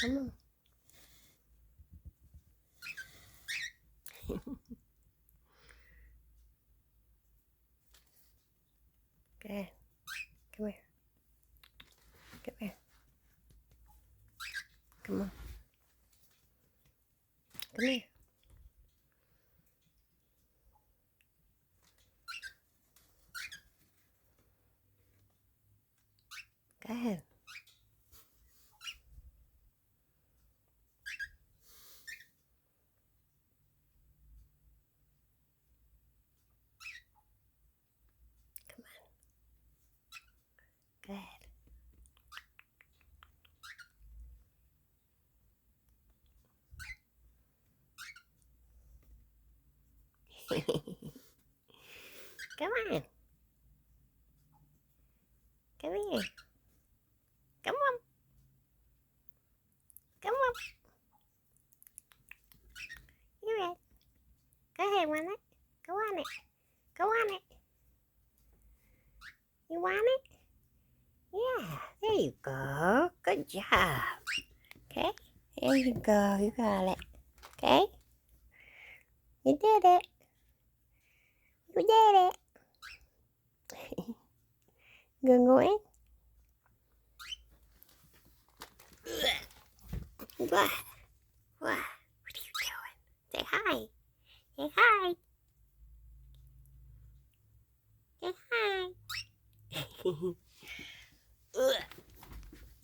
Come on. Good. Come here. Come here. Come on. Come here. Go ahead. Come on. Go ahead. Come on. Come here. Come on. Come on. You're right. Go ahead, want it? Go on it. Go on it. You want it? Yeah, there you go. Good job. Okay, there you go. You got it. Okay? You did it. You did it. You gonna go in? What? What? What are you doing? Say hi. Say hi. Say hi.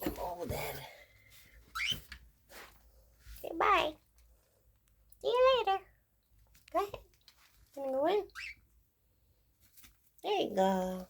I'm all dead. Say bye. See you later. Go ahead. You wanna go in? There you go.